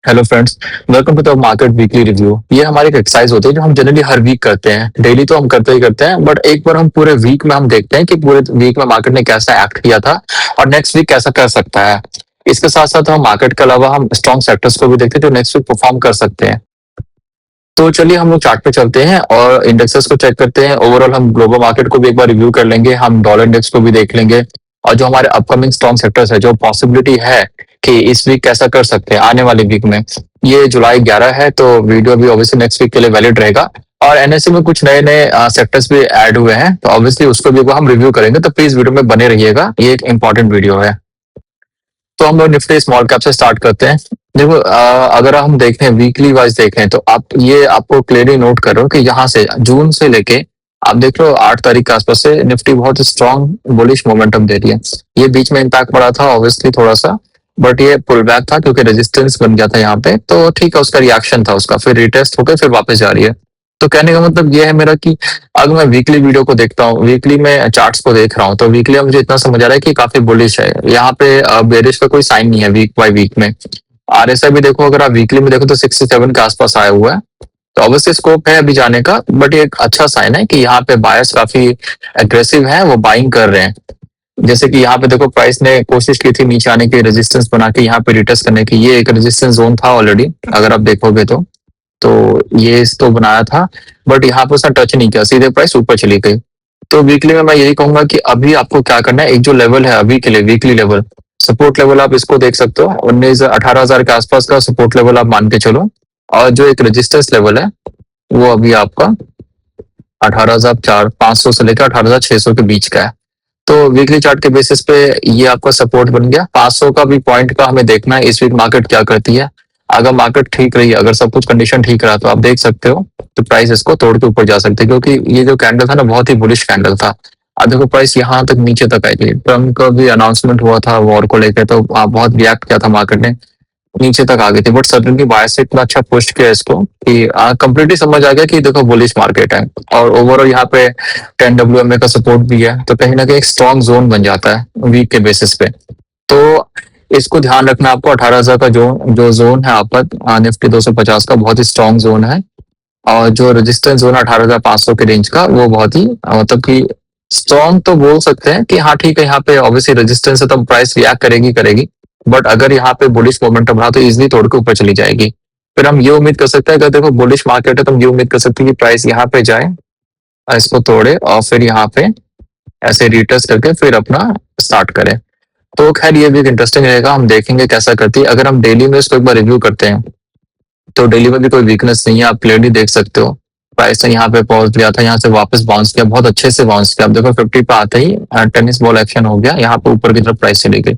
Hello friends, welcome to the market weekly review. ये हमारी एक एक्सरसाइज होती है जो हम जनरली हर वीक करते हैं। डेली तो हम करते ही करते हैं, बट एक बार हम पूरे वीक में हम देखते हैं कि पूरे वीक में मार्केट ने कैसा एक्ट किया था और नेक्स्ट वीक कैसा कर सकता है। इसके साथ साथ हम मार्केट के अलावा हम स्ट्रॉन्ग सेक्टर्स को भी देखते हैं जो नेक्स्ट वीक परफॉर्म कर सकते हैं। तो चलिए हम लोग चार्ट पे चलते हैं और इंडेक्सेस को चेक करते हैं। ओवरऑल हम ग्लोबल मार्केट को भी एक बार रिव्यू कर लेंगे, हम डॉलर इंडेक्स को भी देख लेंगे और जो हमारे अपकमिंग स्ट्रॉन्ग सेक्टर्स है, जो पॉसिबिलिटी है कि इस वीक कैसा कर सकते हैं आने वाले वीक में। ये जुलाई 11 है, तो वीडियो भी ऑब्वियसली नेक्स्ट वीक के लिए वैलिड रहेगा। और एनएससी में कुछ नए नए सेक्टर्स भी ऐड हुए हैं, तो ऑब्वियसली उसको भी हम रिव्यू करेंगे, तो प्लीज वीडियो में बने रहिएगा, ये एक इंपॉर्टेंट वीडियो है। तो हम लोग निफ्टी स्मॉल कैप से स्टार्ट करते हैं। देखो, अगर हम देखें वीकली वाइज देखें तो आप ये आपको क्लियरली नोट कर रहे हो कि यहाँ से जून से लेके आप देख लो 8 तारीख के आसपास से निफ्टी बहुत स्ट्रांग बुलिश मोमेंटम दे रही है। ये बीच में इम्पैक्ट पड़ा था ऑब्वियसली थोड़ा सा, बट ये पुल बैक था क्योंकि रेजिस्टेंस बन गया था यहाँ पे, तो ठीक है, उसका रिएक्शन था, उसका फिर रिटेस्ट होकर फिर वापस जा रही है। तो कहने का मतलब ये है मेरा कि अगर मैं वीकली वीडियो को देखता हूँ, वीकली में चार्ट्स को देख रहा हूँ, तो वीकली मुझे इतना समझ आ रहा है कि काफी बुलिश है। यहाँ पे बेरिश का कोई साइन नहीं है वीक बाय वीक में। आरएसआई भी देखो, अगर आप वीकली में देखो तो 67 के आसपास आया हुआ है, तो ऑब्वियसली स्कोप है अभी जाने का, बट ये एक अच्छा साइन है कि यहाँ पे बायर्स काफी एग्रेसिव है, वो बाइंग कर रहे हैं। जैसे कि यहाँ पे देखो, प्राइस ने कोशिश की थी नीचे आने की, रेजिस्टेंस बना के यहाँ पे रिटेस्ट करने की। ये एक रेजिस्टेंस जोन था ऑलरेडी, अगर आप देखोगे तो ये इसको बनाया था, बट यहाँ पे उसने टच नहीं किया, सीधे प्राइस ऊपर चली गई। तो वीकली में मैं यही कहूंगा कि अभी आपको क्या करना है, एक जो लेवल है अभी के लिए वीकली लेवल, सपोर्ट लेवल आप इसको देख सकते हो, 18,000 के आसपास का सपोर्ट लेवल आप मान के चलो। और जो एक रेजिस्टेंस लेवल है वो अभी आपका 18,500 से लेकर 18,600 के बीच का है। तो वीकली चार्ट के बेसिस पे ये आपका सपोर्ट बन गया। 500 का भी पॉइंट का हमें देखना है इस वीक मार्केट क्या करती है। अगर मार्केट ठीक रही, अगर सब कुछ कंडीशन ठीक रहा, तो आप देख सकते हो तो प्राइस इसको तोड़ के ऊपर जा सकते हैं, क्योंकि ये जो कैंडल था ना, बहुत ही बुलिश कैंडल था। अब देखो प्राइस यहाँ तक नीचे तक आई थी, ट्रम्प का भी अनाउंसमेंट हुआ था वॉर को लेकर, तो बहुत रिएक्ट किया था मार्केट ने, नीचे तक आ गई थी, बट सडनली बायर्स से इतना अच्छा पुश किया इसको कि कंप्लीटली समझ आ गया कि देखो बुलिश मार्केट है। और ओवरऑल यहाँ पे 10 WMA का सपोर्ट भी है, तो कहीं ना कहीं एक स्ट्रॉन्ग जोन बन जाता है वीक के बेसिस पे। तो इसको ध्यान रखना आपको, 18,000 का जो जोन है आपका निफ्टी 250 का, बहुत ही स्ट्रॉन्ग जोन है। और जो रेजिस्टेंस जोन है 18,500 के रेंज का, वो बहुत ही मतलब कि स्ट्रॉन्ग तो बोल सकते हैं कि हाँ ठीक है, यहाँ पे ऑब्वियसली रेजिस्टेंस है तो प्राइस रिएक्ट करेगी करेगी, बट अगर यहाँ पे बुलिश मोमेंटम रहा तो इजिली तोड़ के ऊपर चली जाएगी। फिर हम ये उम्मीद कर सकते हैं, अगर देखो बुलिश मार्केट है तो हम ये उम्मीद कर सकते हैं कि प्राइस यहाँ पे जाए, इसको तोड़े और फिर यहाँ पे ऐसे रिटेस्ट करके फिर अपना स्टार्ट करें। तो खैर ये भी इंटरेस्टिंग रहेगा, हम देखेंगे कैसा करती है। अगर हम डेली में इसको एक बार रिव्यू करते हैं, तो डेली में भी कोई वीकनेस नहीं है, आप क्लियरली देख सकते हो। प्राइस ने यहाँ पे पॉज लिया था, यहाँ से वापस बाउंस किया, बहुत अच्छे से बाउंस किया। आप देखो 50 पे आते ही टेनिस बॉल एक्शन हो गया, यहाँ पे ऊपर की तरफ प्राइस चली गई।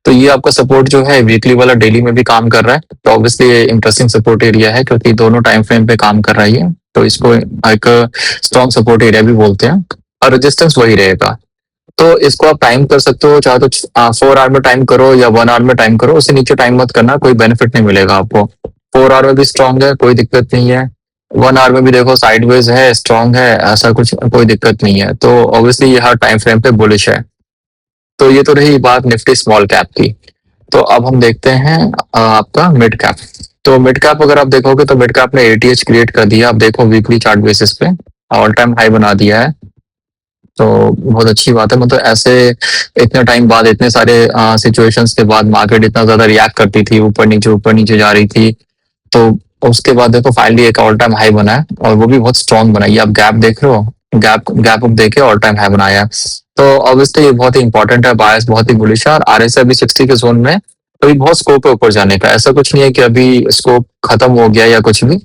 तो ये आपका सपोर्ट जो है वीकली वाला डेली में भी काम कर रहा है, तो ऑब्वियसली ये इंटरेस्टिंग सपोर्ट एरिया है, क्योंकि दोनों टाइम फ्रेम पे काम कर रही है, तो इसको एक स्ट्रॉन्ग सपोर्ट एरिया भी बोलते हैं। और रेजिस्टेंस वही रहेगा, तो इसको आप टाइम कर सकते हो, चाहे तो 4 आवर में टाइम करो या 1 आवर में टाइम करो, उससे नीचे टाइम मत करना, कोई बेनिफिट नहीं मिलेगा आपको। 4 आवर में भी स्ट्रांग है, कोई दिक्कत नहीं है। 1 आवर में भी देखो साइडवेज है, स्ट्रांग है, ऐसा कुछ कोई दिक्कत नहीं है। तो ऑब्वियसली ये हर टाइम फ्रेम पे बुलिश है। तो ये तो रही बात निफ्टी स्मॉल कैप की। तो अब हम देखते हैं आपका मिड कैप। तो मिड कैप अगर आप देखोगे तो मिड कैप ने एटीएच क्रिएट कर दिया, आप देखो वीकली चार्ट बेसिस पे ऑल टाइम हाई बना दिया है, तो बहुत अच्छी बात है। मतलब ऐसे इतने टाइम बाद, इतने सारे सिचुएशंस के बाद मार्केट इतना ज्यादा रिएक्ट करती थी, ऊपर नीचे जा रही थी, तो उसके बाद देखो फाइनली एक ऑल टाइम हाई बना है, और वो भी बहुत स्ट्रॉन्ग बनाई है। आप गैप देख रहे हो, गैप गैप अप देखे ऑल टाइम हाई बनाया है। तो ऑब्वियसली ये बहुत ही इंपॉर्टेंट है, बायस बहुत ही बुलिश है, और आरएसआई भी 60 के जोन में, तो अभी बहुत स्कोप है ऊपर जाने का। ऐसा कुछ नहीं है कि अभी स्कोप खत्म हो गया या कुछ भी।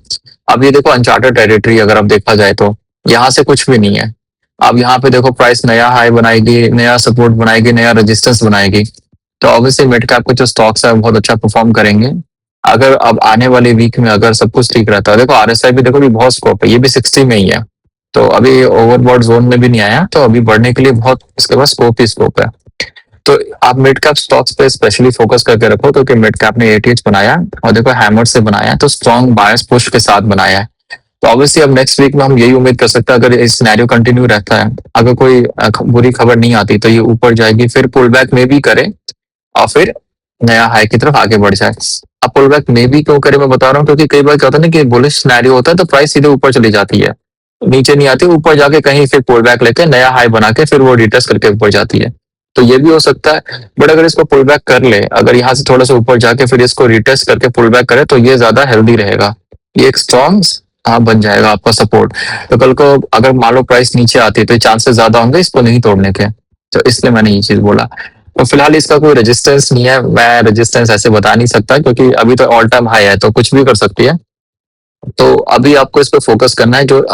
अब ये देखो अनचार्टेड टेरिटरी, अगर आप देखा जाए तो यहाँ से कुछ भी नहीं है। अब यहाँ पे देखो प्राइस नया हाई बनाएगी, नया सपोर्ट बनाएगी, नया रेजिस्टेंस बनाएगी, तो ऑब्वियसली मिड कैप के जो स्टॉक्स है बहुत अच्छा परफॉर्म करेंगे। अगर अब आने वाले वीक में अगर सब कुछ ठीक रहता है, देखो आरएसआई भी देखो भी बहुत स्कोप है, ये भी 60 में ही है, तो अभी ओवरबॉट जोन में भी नहीं आया, तो अभी बढ़ने के लिए बहुत इसके पास स्कोप ही स्कोप है। तो आप मिड कैप स्टॉक्स पे स्पेशली फोकस करके रखो, क्योंकि मिड कैप ने एटीएच बनाया और देखो हैमर से बनाया, तो स्ट्रॉन्ग बायर्स पुश के साथ बनाया है। तो ऑब्वियसली अब नेक्स्ट वीक में हम यही उम्मीद कर सकते हैं, अगर इस सिनेरियो कंटिन्यू रहता है, अगर कोई बुरी खबर नहीं आती, तो ये ऊपर जाएगी, फिर पुल बैक में भी करे और फिर नया हाई की तरफ आगे बढ़ जाए। अब पुल बैक मे भी क्यों करे मैं बता रहा हूँ, क्योंकि कई बार क्या होता है ना कि बुलिश सिनेरियो होता है तो प्राइस सीधे ऊपर चली जाती है, नीचे नहीं आती, ऊपर जाके कहीं फिर पुल बैक लेके नया हाई बना के फिर वो रिटेस्ट करके ऊपर जाती है। तो ये भी हो सकता है। बट अगर इसको पुल बैक कर ले, अगर यहाँ से थोड़ा सा ऊपर जाके फिर इसको रिटेस्ट करके पुल बैक करे, तो ये ज्यादा हेल्दी रहेगा। ये एक स्ट्रॉन्ग हाँ बन जाएगा आपका सपोर्ट। तो कल को अगर मान लो प्राइस नीचे आती है तो चांसेस ज्यादा होंगे इसको नहीं तोड़ने के। तो इसलिए मैंने ये चीज बोला। तो फिलहाल इसका कोई रेजिस्टेंस नहीं है, मैं रेजिस्टेंस ऐसे बता नहीं सकता क्योंकि अभी तो ऑल टाइम हाई है तो कुछ भी कर सकती है। तो अभी आपको इस पे फोकस करना है जो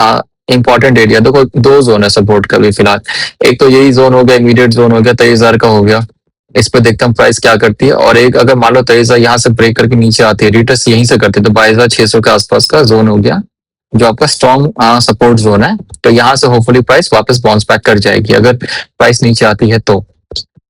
इंपॉर्टेंट एरिया। देखो दो जोन है सपोर्ट का भी फिलहाल। एक तो यही जोन हो गया, इमीडिएट जोन हो गया 23,000 का हो गया। इस पे देखते हैं प्राइस क्या करती है। और एक अगर मान लो 23,000 यहाँ से ब्रेक करके नीचे आती है, रिटेस्ट यहीं से करती है, तो 22,600 के आसपास का जोन हो गया जो आपका स्ट्रॉन्ग सपोर्ट जोन है। तो यहाँ से होपफुली प्राइस वापस बाउंस बैक कर जाएगी अगर प्राइस नीचे आती है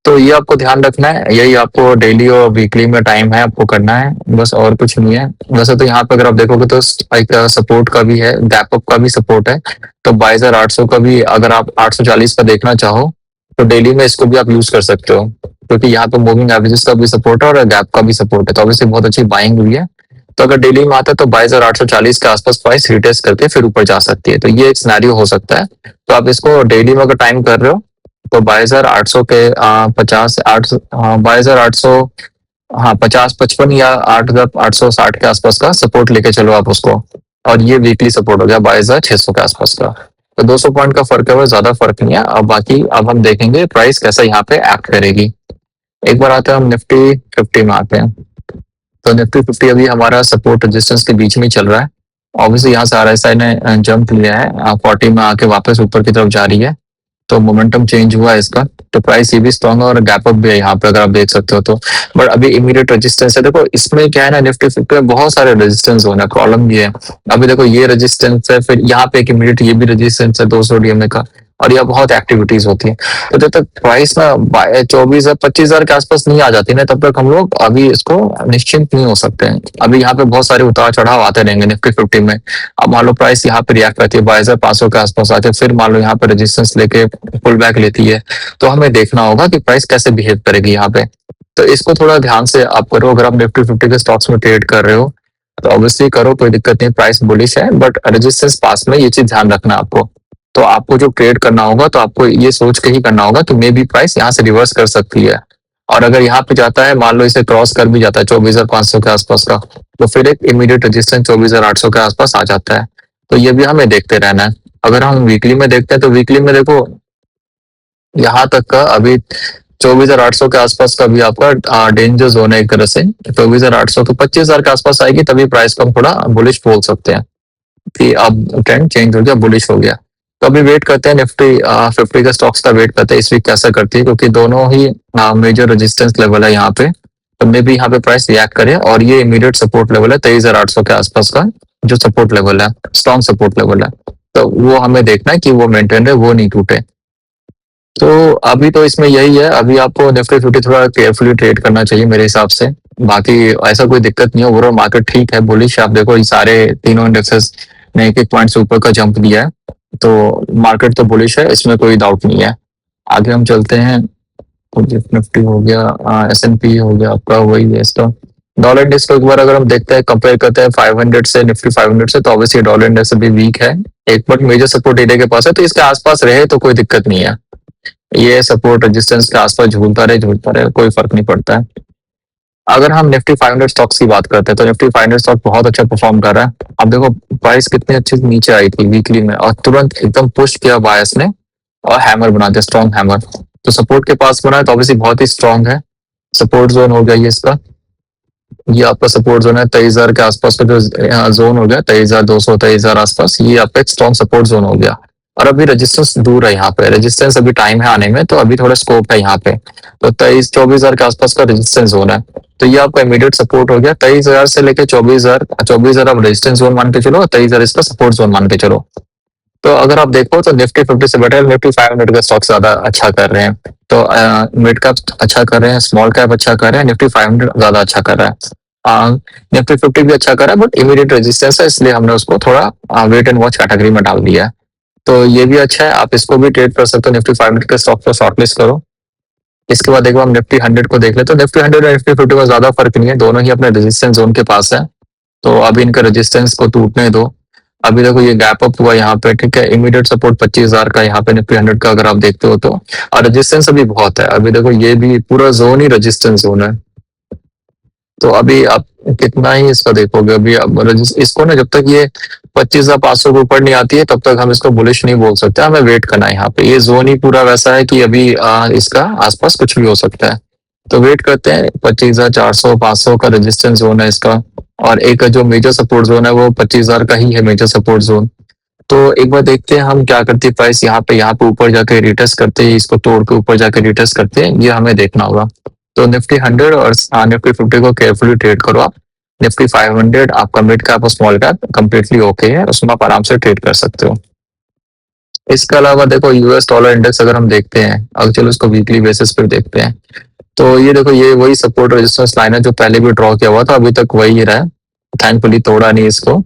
तो ये आपको ध्यान रखना है। यही आपको डेली और वीकली में टाइम है आपको करना है, बस और कुछ नहीं है। वैसे तो यहाँ पे अगर आप देखोगे तो एक सपोर्ट का भी है, गैप अप का भी सपोर्ट है। तो 22,800 का भी अगर आप 840 का देखना चाहो तो डेली में इसको भी आप यूज कर सकते हो, क्योंकि यहाँ पे मूविंग एवरेजेस का भी सपोर्ट है और गैप का भी सपोर्ट है। तो ऑब्वियसली बहुत अच्छी बाइंग हुई है। तो अगर डेली में आता है तो 22,840 के आसपास प्राइस रिटेस्ट करके फिर ऊपर जा सकती है। तो ये एक सिनेरियो हो सकता है। तो आप इसको डेली में अगर टाइम कर रहे हो तो 22,800 के 22,800 हाँ 50-55 या 8,860 के आसपास का सपोर्ट लेके चलो आप उसको। और ये वीकली सपोर्ट हो गया 22,600 के आसपास का। तो 200 पॉइंट का फर्क है, वो ज्यादा फर्क नहीं है। अब बाकी अब हम देखेंगे प्राइस कैसा यहाँ पे एक्ट करेगी। एक बार आते हैं हम निफ्टी 50 में आते हैं। तो निफ्टी 50 अभी हमारा सपोर्ट रेजिस्टेंस के बीच में चल रहा है। ऑब्वियसली यहाँ से आरएसआई ने जंप लिया है, 40 में आके वापस ऊपर की तरफ जा रही है। तो मोमेंटम चेंज हुआ है इसका। तो प्राइस ये भी स्ट्रॉन्ग है और गैप अप भी है यहाँ पे अगर आप देख सकते हो तो। बट अभी इमीडिएट रेजिस्टेंस है। देखो इसमें क्या है ना, निफ्टी 50 में बहुत सारे रेजिस्टेंस होना प्रॉब्लम भी है। अभी देखो ये रेजिस्टेंस है, फिर यहाँ पे एक इमीडिएट ये भी रेजिस्टेंस है 200 डीएमए का। और यह बहुत एक्टिविटीज होती है। तो जब तक प्राइस ना 24,000-25,000 के आसपास नहीं आ जाती ना, तब तक हम लोग अभी इसको निश्चिंत नहीं हो सकते हैं। अभी यहाँ पे बहुत सारे उतार चढ़ाव आते रहेंगे निफ्टी 50 में। अब मान लो प्राइस यहाँ पे रिएक्ट करती है 22,500 के आसपास आते हैं, फिर मान लो यहाँ पे रेजिस्टेंस लेके पुल बैक लेती है। तो हमें देखना होगा कि प्राइस कैसे बिहेव करेगी यहाँ पे। तो इसको थोड़ा ध्यान से आप करो। अगर आप निफ्टी 50 के स्टॉक्स में ट्रेड कर रहे हो तो ऑब्वियसली करो, कोई दिक्कत नहीं, प्राइस बुलिश है। बट रेजिस्टेंस पास में ये चीज ध्यान रखना आपको। तो आपको जो ट्रेड करना होगा तो आपको ये सोच के ही करना होगा कि मे बी प्राइस यहाँ से रिवर्स कर सकती है। और अगर यहाँ पे जाता है, मान लो इसे क्रॉस कर भी जाता है 24,500 के आसपास का, तो फिर एक इमीडिएट रेजिस्टेंस 24,800 के आसपास आ जाता है। तो ये भी हमें देखते रहना है। अगर हम वीकली में देखते हैं तो वीकली में देखो यहाँ तक का अभी 24,800 के आसपास का भी आपका डेंजर जोन है एक तरह से। 24,800 तो 25,000 के आसपास आएगी तभी प्राइस को हम थोड़ा बुलिश बोल सकते हैं कि अब ट्रेंड चेंज हो गया, बुलिश हो गया। तो अभी वेट करते हैं निफ्टी 50 का स्टॉक्स का वेट करते हैं इस वीक कैसा करती है, क्योंकि दोनों ही मेजर रेजिस्टेंस लेवल है यहाँ पे। तो मे भी यहाँ पे प्राइस रिएक्ट करे। और ये इमीडिएट सपोर्ट लेवल है 23,800 के आसपास का जो सपोर्ट लेवल है, स्ट्रॉन्ग सपोर्ट लेवल है। तो वो हमें देखना है कि वो मेंटेन रहे, वो नहीं टूटे। तो अभी तो इसमें यही है। अभी आपको निफ्टी 50 थोड़ा केयरफुली ट्रेड करना चाहिए मेरे हिसाब से। बाकी ऐसा कोई दिक्कत नहीं है, ओवरऑल मार्केट ठीक है, बुलिश। आप देखो ये सारे तीनों इंडेक्सेस ने एक पॉइंट से ऊपर का जंप दिया है। तो मार्केट तो बुलिश है, इसमें कोई डाउट नहीं है। आगे हम चलते हैं। तो निफ्टी हो गया, S&P हो गया आपका, वही है इसका। डॉलर इंडेक्स को एक बार अगर हम देखते हैं, कंपेयर करते हैं 500 से, निफ्टी 500 से, तो ऑब्वियसली डॉलर इंडेक्स अभी वीक है। एक बार मेजर सपोर्ट एरिया के पास है, तो इसके आसपास रहे तो कोई दिक्कत नहीं है। ये सपोर्ट रेजिस्टेंस के आसपास झूलता रहे कोई फर्क नहीं पड़ता है। अगर हम निफ्टी 500 स्टॉक्स की बात करते हैं तो निफ्टी 500 स्टॉक बहुत अच्छा परफॉर्म कर रहा है। अब देखो प्राइस कितनी अच्छी नीचे आई थी वीकली में और तुरंत एकदम पुश किया बायस ने और हैमर बना दिया, स्ट्रॉन्ग हैमर। तो सपोर्ट के पास बना है तो ऑब्वियसली बहुत ही स्ट्रॉन्ग है। सपोर्ट जोन हो गया ये इसका। ये आपका सपोर्ट जोन है 23,000 के आसपास का जो जोन हो गया, 23,200 23,000 आसपास, ये आपका एक स्ट्रॉन्ग सपोर्ट जोन हो गया। और अभी रेजिस्टेंस दूर है यहाँ पे, रेजिस्टेंस अभी टाइम है आने में, तो अभी थोड़ा स्कोप है यहाँ पे। तो 23-24,000 के आसपास का रेजिस्टेंस जोन है। तो ये आपका इमीडिएट सपोर्ट हो गया 23,000 से लेके 24,000। 24,000 आप रेजिस्टेंस जोन मान के चलो, 23,000 इसका सपोर्ट जोन मान के चलो। तो अगर आप देखो तो निफ्टी 50 से बेटर निफ्टी 500 का स्टॉक ज्यादा अच्छा कर रहे हैं। तो मिड कैप अच्छा कर रहे हैं, स्मॉल कैप अच्छा कर रहे हैं, निफ्टी 500 ज्यादा अच्छा कर रहा है। निफ्टी 50 भी अच्छा कर रहा है, बट इमीडिएट रेजिस्टेंस है, इसलिए हमने उसको थोड़ा वेट एंड वॉच कैटेगरी में डाल दिया है। तो ये भी अच्छा है, आप इसको भी ट्रेड कर सकते हो। निफ्टी 500 के स्टॉक को शॉर्टलिस्ट करो। इसके बाद एक बार हम निफ्टी 100 को देख ले, तो निफ्टी 100 और निफ्टी 50 में ज्यादा फर्क नहीं है, दोनों ही अपने रेजिस्टेंस जोन के पास है। तो अभी इनका रेजिस्टेंस को टूटने दो। अभी देखो ये गैप अप हुआ यहाँ पे, ठीक है, इमीडिएट सपोर्ट 25,000 का यहाँ पे निफ्टी 100 का अगर आप देखते हो तो, और रेजिस्टेंस अभी बहुत है। अभी देखो ये भी पूरा जोन ही रेजिस्टेंस जोन है। तो अभी आप कितना ही इसका देखोगे, अभी इसको ना जब तक ये 25,500 के ऊपर नहीं आती है तब तक हम इसको बुलिश नहीं बोल सकते, हमें वेट करना है यहाँ पे। ये जोन ही पूरा वैसा है कि अभी इसका आसपास कुछ भी हो सकता है। तो वेट करते हैं, 25,400 500 का रेजिस्टेंस जोन है इसका, और एक जो मेजर सपोर्ट जोन है वो 25,000 का ही है मेजर सपोर्ट जोन। तो एक बार देखते हैं हम क्या करती है प्राइस, यहाँ पे ऊपर जाके रिटेस्ट करते हैं, इसको तोड़ के ऊपर जाके रिटेस्ट करते हैं, ये हमें देखना होगा। तो निफ्टी 100 और निफ्टी 50 को केयरफुली ट्रेड करो आप। निफ्टी 500 आपका मिड कैप और स्मॉल कैप कंप्लीटली ओके है, उसमें आप आराम से ट्रेड कर सकते हो। इसके अलावा देखो यूएस डॉलर इंडेक्स अगर हम देखते हैं, अगर चलो इसको वीकली बेसिस पर देखते हैं, तो ये देखो ये वही सपोर्ट रेजिस्टेंस लाइन है जो पहले भी ड्रॉ किया हुआ था, अभी तक वही रहा है, थैंकफुली तोड़ा नहीं इसको।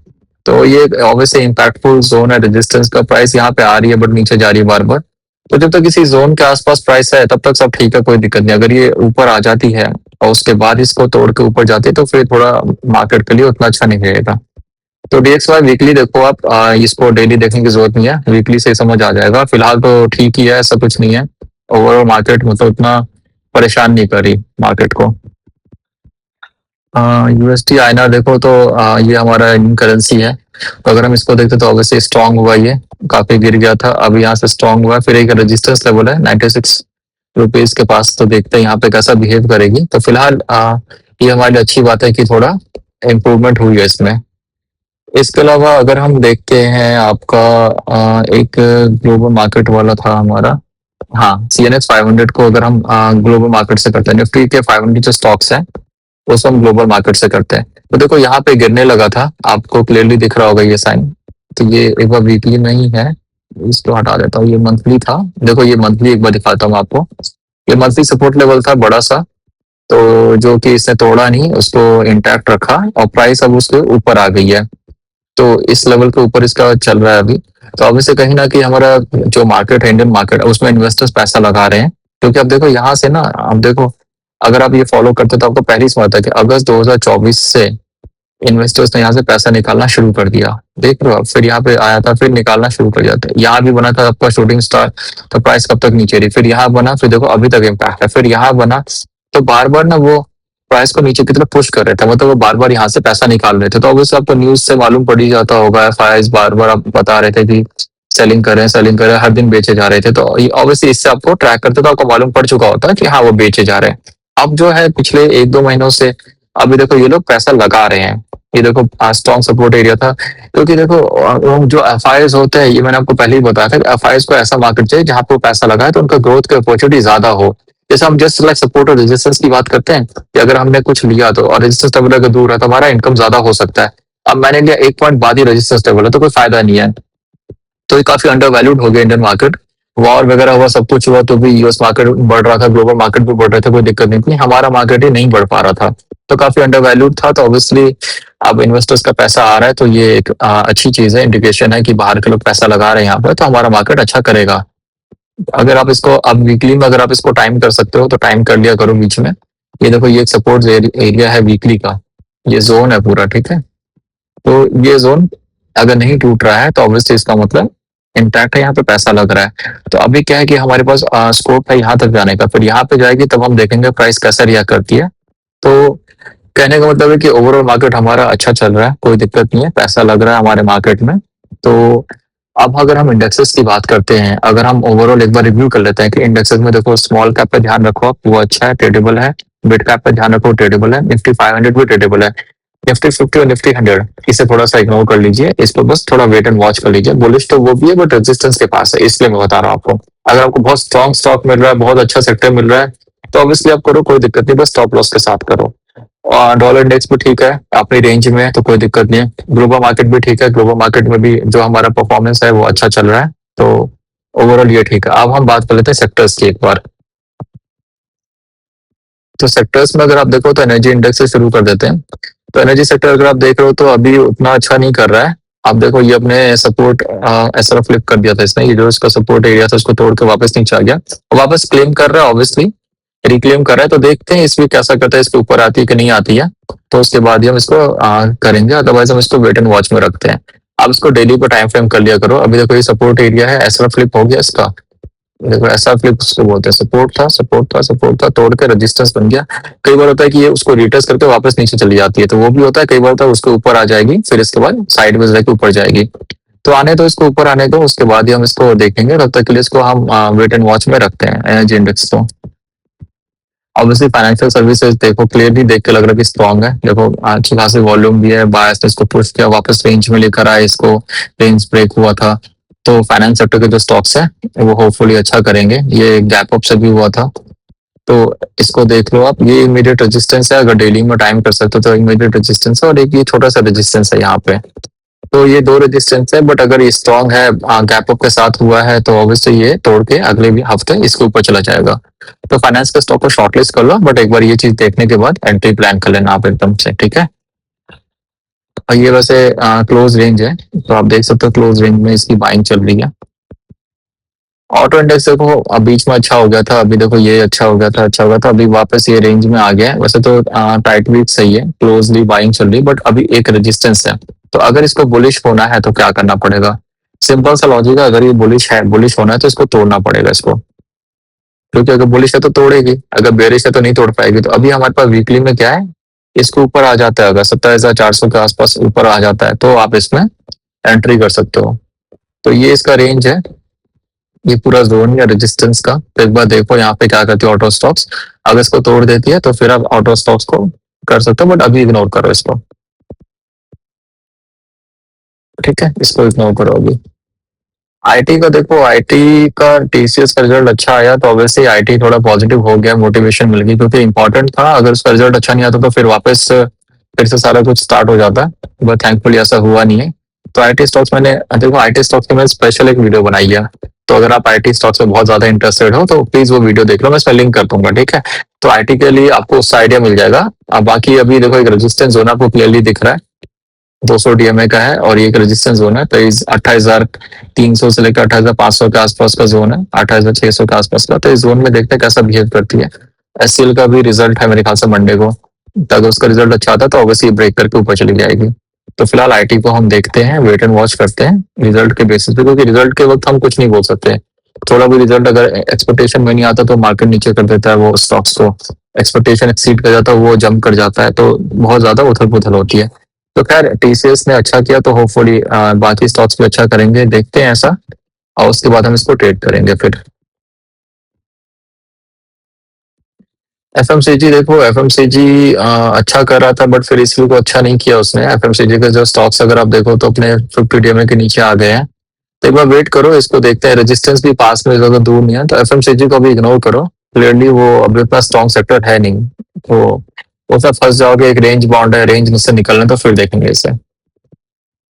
तो ये ऑब्वियसली इम्पैक्टफुल जोन है रेजिस्टेंस का, प्राइस यहाँ पे आ रही है बट नीचे जा रही है बार बार। तो जब तक किसी जोन के आसपास प्राइस है तब तक सब ठीक है, कोई दिक्कत नहीं। अगर ये ऊपर आ जाती है और उसके बाद इसको तोड़ के ऊपर जाती है तो फिर थोड़ा मार्केट के लिए उतना अच्छा नहीं रहेगा। तो DXY वीकली देखो आप, इसको डेली देखने की जरूरत नहीं है, वीकली से समझ आ जाएगा। फिलहाल तो ठीक ही है, ऐसा कुछ नहीं है। ओवरऑल मार्केट मतलब इतना परेशान नहीं कर रही मार्केट को। USD INR देखो तो ये हमारा इंडियन करेंसी है, तो अगर हम इसको देखते तो ऑब्वियसली स्ट्रांग हुआ, ये काफी गिर गया था, अब यहाँ से स्ट्रांग हुआ। फिर एक रेजिस्टेंस लेवल है 96 रुपीज के पास, तो देखते हैं यहाँ पे कैसा बिहेव करेगी। तो फिलहाल ये हमारे लिए अच्छी बात है कि थोड़ा इम्प्रूवमेंट हुई है इसमें। इसके अलावा अगर हम देखते हैं आपका एक ग्लोबल मार्केट वाला था हमारा, हाँ CNX 500 को अगर हम ग्लोबल मार्केट से करते हैं, निफ्टी के 500 जो स्टॉक्स हैं उसको हम ग्लोबल मार्केट से करते हैं, तो देखो यहाँ पे गिरने लगा था, आपको क्लियरली दिख रहा होगा ये साइन। तो ये एक बार वीकली नहीं है, इसको हटा देता हूँ, ये मंथली था। देखो ये मंथली एक बार दिखाता हूँ आपको, ये मंथली सपोर्ट लेवल था बड़ा सा, तो जो कि इसने तोड़ा नहीं, उसको इंटैक्ट रखा और प्राइस अब उसके ऊपर आ गई है। तो इस लेवल के ऊपर इसका चल रहा है अभी। तो अब इसे कहीं ना कहीं हमारा जो मार्केट है, इंडियन मार्केट है, उसमें इन्वेस्टर्स पैसा लगा रहे हैं, क्योंकि अब देखो यहाँ से ना, अब देखो अगर आप ये फॉलो करते तो आपको पहले ही समझ था कि अगस्त 2024 से इन्वेस्टर्स ने यहाँ से पैसा निकालना शुरू कर दिया, देख रहे हो। फिर यहाँ पे आया था, फिर निकालना शुरू कर दिया था, यहाँ भी बना था आपका शूटिंग स्टार, तो प्राइस कब तक नीचे रही, फिर यहाँ बना, फिर देखो अभी तक इम्पैक्ट है, फिर यहाँ बना। तो बार बार ना वो प्राइस को नीचे की तरफ पुश कर रहे थे, मतलब वो बार बार यहाँ से पैसा निकाल रहे थे। तो ऑब्वियसली आपको न्यूज से मालूम पड़ ही जाता होगा, FIs बार बार आप बता रहे थे कि सेलिंग कर रहे हैं, सेलिंग कर रहे हैं, हर दिन बेचे जा रहे थे। तो ऑब्वियसली इससे आपको ट्रैक करते तो आपको मालूम पड़ चुका होता है कि हाँ वो बेचे जा रहे हैं। अब जो है पिछले 1-2 महीनों से अभी देखो ये लोग पैसा लगा रहे हैं। ये देखो स्ट्रॉन्ग सपोर्ट एरिया था, क्योंकि देखो जो FIs होते हैं, ये मैंने आपको पहले ही बताया था कि FIs को ऐसा मार्केट चाहिए जहां पर पैसा लगा है तो उनका ग्रोथ की अपॉर्चुनिटी ज्यादा हो। जैसे हम जस्ट लाइक सपोर्ट और रेजिस्टेंस की बात करते हैं कि अगर हमने कुछ लिया तो, और रेजिस्टेंस लेवल अगर दूर है तो हमारा इनकम ज्यादा हो सकता है। अब मैंने लिया 1 पॉइंट बाद ही रेजिस्टेंस लेवल है तो कोई फायदा नहीं है। तो ये काफी अंडर वैल्यूड हो गया इंडियन मार्केट। वॉर वगैरह हुआ, सब कुछ हुआ, तो भी US मार्केट बढ़ रहा था, ग्लोबल मार्केट भी बढ़ रहे थे, कोई दिक्कत नहीं थी, हमारा मार्केट ही नहीं बढ़ पा रहा था, तो काफी अंडर वैल्यूड था। तो ऑब्वियसली अब इन्वेस्टर्स का पैसा आ रहा है, तो ये एक अच्छी चीज है, इंडिकेशन है कि बाहर के लोग पैसा लगा रहे हैं यहाँ पर, तो हमारा मार्केट अच्छा करेगा। अगर आप इसको अब वीकली में अगर आप इसको टाइम कर सकते हो तो टाइम कर लिया करो बीच में। ये देखो ये एक सपोर्ट एरिया है वीकली का, ये जोन है पूरा, ठीक है। तो ये जोन अगर नहीं टूट रहा है तो ऑब्वियसली इसका मतलब इंटैक्ट है, यहाँ पे पैसा लग रहा है। तो अभी क्या है कि हमारे पास स्कोप है यहाँ तक जाने का, फिर यहाँ पे जाएगी तब हम देखेंगे प्राइस कैसा रिएक्ट करती है। तो कहने का मतलब है कि ओवरऑल मार्केट हमारा अच्छा चल रहा है, कोई दिक्कत नहीं है, पैसा लग रहा है हमारे मार्केट में। तो अब अगर हम इंडेक्सेस की बात करते हैं, अगर हम ओवरऑल एक बार रिव्यू कर लेते हैं कि इंडेक्सेस में देखो स्मॉल कैप पे ध्यान रखो आप, वो अच्छा है, ट्रेडेबल है। मिड कैप पे ध्यान रखो, ट्रेडेबल है। निफ्टी 500 भी ट्रेडेबल है। निफ्टी 50 और निफ्टी 100 इसे थोड़ा सा इग्नोर कर लीजिए, इस पर बस थोड़ा वेट एंड वॉच कर लीजिए। बुलिश तो वो भी है बट रेजिस्टेंस के पास है, इसलिए मैं बता रहा हूँ आपको। अगर आपको बहुत स्ट्रॉन्ग स्टॉक मिल रहा है, बहुत अच्छा सेक्टर मिल रहा है, तो ऑब्वियसली आप करो, कोई दिक्कत नहीं, बस स्टॉप लॉस के साथ करो। और डॉलर इंडेक्स भी ठीक है, अपनी रेंज में है, तो कोई दिक्कत नहीं है। ग्लोबल मार्केट भी ठीक है, ग्लोबल मार्केट में भी जो हमारा परफॉर्मेंस है वो अच्छा चल रहा है, तो ओवरऑल ये ठीक है। अब हम बात कर लेते हैं सेक्टर्स की एक बार। तो सेक्टर्स में अगर आप देखो तो एनर्जी इंडेक्स से शुरू कर देते हैं। तो एनर्जी सेक्टर अगर आप देख रहे हो तो अभी उतना अच्छा नहीं कर रहा है। आप देखो ये अपने सपोर्ट ऐसा फ्लिप कर दिया था इसने, ये जो इसका सपोर्ट एरिया था उसको तोड़ के वापस नीचे आ गया, वापस क्लेम कर रहा है ऑब्वियसली, रिक्लेम कर रहा है, तो देखते हैं इसमें कैसा करता है, इसके ऊपर आती है कि नहीं आती है, तो उसके बाद ही हम इसको करेंगे, अदरवाइज हम इसको वेट एंड वॉच में रखते हैं। आप इसको डेली पर टाइम फ्रेम कर लिया करो। अभी देखो ये सपोर्ट एरिया है, ऐसा फ्लिप हो गया इसका, देखो ऐसा फ्लिप उसको बोलते हैं, सपोर्ट था, सपोर्ट था, सपोर्ट था, तोड़ के रेजिस्टेंस बन गया। कई बार होता है कि ये उसको रिटेस्ट करके वापस नीचे चली जाती है, तो वो भी होता है। कई बार होता है उसके ऊपर आ जाएगी, फिर इसके बाद साइड में जाके ऊपर जाएगी। तो आने तो इसको ऊपर आने दो, उसके बाद ही हम इसको देखेंगे। तब तक के लिए इसको हम वेट एंड वॉच में रखते हैं एनर्जी इंडेक्स को। ऑब्वियसली फाइनेंशियल सर्विसेज देखो क्लियरली देख के लग रहा है कि स्ट्रॉन्ग है। देखो अच्छी खासी वॉल्यूम भी है, बायस ने इसको पुश किया, वापस रेंज में लेकर आए इसको, रेंज ब्रेक हुआ था। तो फाइनेंस सेक्टर के जो स्टॉक्स है वो होपफुली अच्छा करेंगे। ये गैप अप से भी हुआ था, तो इसको देख लो आप। ये इमीडिएट रेजिस्टेंस है, अगर डेली में टाइम कर सकते हो तो इमीडिएट रेजिस्टेंस है, और एक ये छोटा सा रेजिस्टेंस है यहाँ पे। तो ये दो रेजिस्टेंस है, बट अगर ये स्ट्रॉन्ग है, गैप अप के साथ हुआ है, तो ऑब्वियसली ये तोड़ के अगले भी हफ्ते इसके ऊपर चला जाएगा। तो फाइनेंस के स्टॉक को शॉर्टलिस्ट कर लो, बट एक बार ये चीज देखने के बाद एंट्री प्लान कर लेना आप एकदम से, ठीक है। और ये वैसे क्लोज रेंज है, तो आप देख सकते हो क्लोज रेंज में इसकी बाइंग चल रही है। ऑटो इंडेक्स देखो अब बीच में अच्छा हो गया था, अभी देखो ये अच्छा हो गया था, अच्छा हो गया था, अभी वापस ये रेंज में आ गया है। वैसे तो टाइट वीक सही है, क्लोजली बाइंग चल रही है, बट अभी एक रेजिस्टेंस है। तो अगर इसको बुलिश होना है तो क्या करना पड़ेगा? सिंपल सा लॉजिक है, अगर ये बुलिश है, बुलिश होना है तो इसको तोड़ना पड़ेगा इसको, क्योंकि अगर बुलिश है तो तोड़ेगी, अगर बेरिश है तो नहीं तोड़ पाएगी। तो अभी हमारे पास वीकली में क्या है, इसको ऊपर आ जाता है, अगर 27,400 के आसपास ऊपर आ जाता है तो आप इसमें एंट्री कर सकते हो। तो ये इसका रेंज है, ये पूरा जोन या रेजिस्टेंस का। तो एक बार देखो यहाँ पे क्या करती है ऑटो स्टॉक्स। अगर इसको तोड़ देती है तो फिर आप ऑटो स्टॉक्स को कर सकते हो, बट अभी इग्नोर करो इसको, ठीक है, इसको इग्नोर करो अभी। आईटी का देखो, आईटी का टीसीएस का रिजल्ट अच्छा आया तो ऑब्वियसली आईटी थोड़ा पॉजिटिव हो गया, मोटिवेशन मिल गई, क्योंकि इंपॉर्टेंट था। अगर उसका रिजल्ट अच्छा नहीं आता तो फिर वापस फिर से सारा कुछ स्टार्ट हो जाता, बट थैंकफुली ऐसा हुआ नहीं है। तो आईटी स्टॉक्स मैंने देखो, आईटी स्टॉक्स की मैंने स्पेशल एक वीडियो बनाई है। तो अगर आप आईटी स्टॉक्स में बहुत ज्यादा इंटरेस्टेड हो तो प्लीज वो वीडियो देख लो, मैं इसमें लिंक कर दूंगा, ठीक है। तो आईटी के लिए आपको उससे आइडिया मिल जाएगा। अब बाकी अभी देखो एक रेजिस्टेंस जोन आपको क्लियरली दिख रहा है, 200 डीएमए का है, और ये एक रेजिस्टेंस जोन है। तो इस 28,300 से लेकर 28,500 के आसपास का जोन है, 28,600 के आसपास का। तो इस जोन में देखते हैं कैसा बिहेव करती है। एससीएल का भी रिजल्ट है मेरे ख्याल से मंडे को, तो अगर उसका रिजल्ट अच्छा आता है तो ऑब्वियसली ब्रेक करके ऊपर चली जाएगी। तो फिलहाल आईटी को हम देखते हैं, वेट एंड वॉच करते हैं रिजल्ट के बेसिस पे, क्योंकि रिजल्ट के वक्त हम कुछ नहीं बोल सकते। थोड़ा भी रिजल्ट अगर एक्सपेक्टेशन में नहीं आता तो मार्केट नीचे कर देता है वो स्टॉक्स को, एक्सपेक्टेशन एक्सीड कर जाता है वो जंप कर जाता है, तो बहुत ज्यादा उथल पुथल होती है। तो खैर टीसीएस ने अच्छा किया, तो होपफुली बाकी स्टॉक्स भी अच्छा करेंगे, देखते हैं ऐसा। और उसके बाद हम इसको ट्रेड करेंगे फिर। एफएमसीजी देखो, एफएमसीजी अच्छा कर रहा था, बट फिर इसलिए को अच्छा नहीं किया उसने। एफएमसीजी के जो स्टॉक्स अगर आप देखो तो अपने 50 डीएमए के नीचे आ गए हैं। तो एक बार वेट करो, इसको देखते हैं, रेजिस्टेंस भी पास में ज्यादा दूर नहीं है, तो एफएमसीजी को भी इग्नोर करो। क्लियरली वो अभी इतना स्ट्रॉन्ग सेक्टर है नहीं, तो वो सब फंस जाओगे। एक रेंज बाउंड है, रेंज से निकलना तो फिर देखेंगे इसे।